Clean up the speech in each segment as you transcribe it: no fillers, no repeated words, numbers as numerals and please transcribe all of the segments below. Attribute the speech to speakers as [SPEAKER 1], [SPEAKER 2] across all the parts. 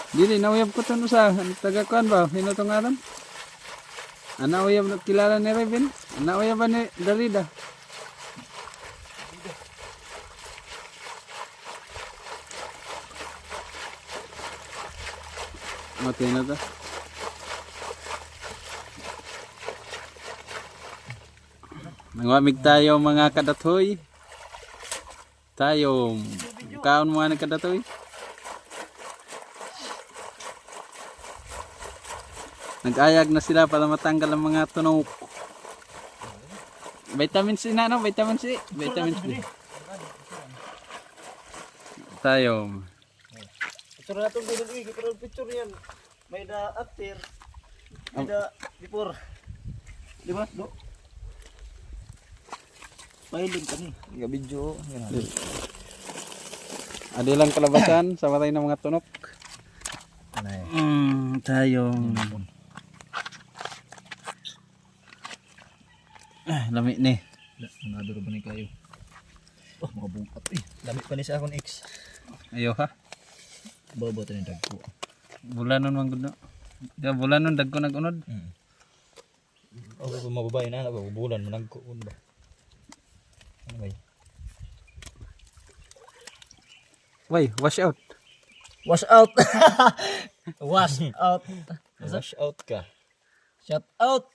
[SPEAKER 1] Dili nauyab ko tun usa taga-kuan ba hinutong aron. Ana uyab kilala ni Raven. Ana uyab ni Darida. Okay na to. Nangwamig tayo mga kadatoy. Tayo kaon mga kadatoy. Nag-ayag na sila para matanggal ang mga tunog. Vitamin C na no? Vitamin C. Vitamin C. Tayo.
[SPEAKER 2] Picture na itong bilog eh. Kita picture yan. May da after. May da before. Di ba? Do? Mahilig kami. Gabidyo.
[SPEAKER 1] Adi lang kalabasan sa matay ng mga tunok. Tayo. Lami ni.
[SPEAKER 2] Naduro ba ni kayo? Oh, mga bungkat eh. Lami pa ni sa akong ex.
[SPEAKER 1] Ayo ha.
[SPEAKER 2] Bobo ito ni dagko.
[SPEAKER 1] Bulanon man gud no. Da bulanon dagko nagunod.
[SPEAKER 2] Oh, kung mababay na bulan mo nagkuun ba. Ano ba?
[SPEAKER 1] Way, wash out.
[SPEAKER 2] Wash out. Wash out. Wash out ka. Shut out.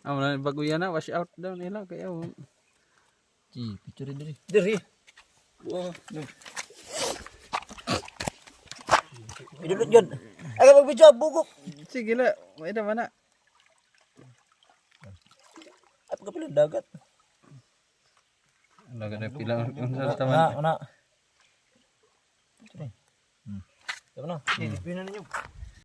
[SPEAKER 1] Wala bago yan na, wash out daw nila kaya.
[SPEAKER 2] Ji, picture diri. Diri. Wow. Idulot yun. Ay, mag-video, bugok.
[SPEAKER 1] Sige la, may naman na.
[SPEAKER 2] Ay, pagkapilang dagat.
[SPEAKER 1] Dagat na pila sa taman.
[SPEAKER 2] Una. Ito na. Tama na. Hindi, pinan ninyo.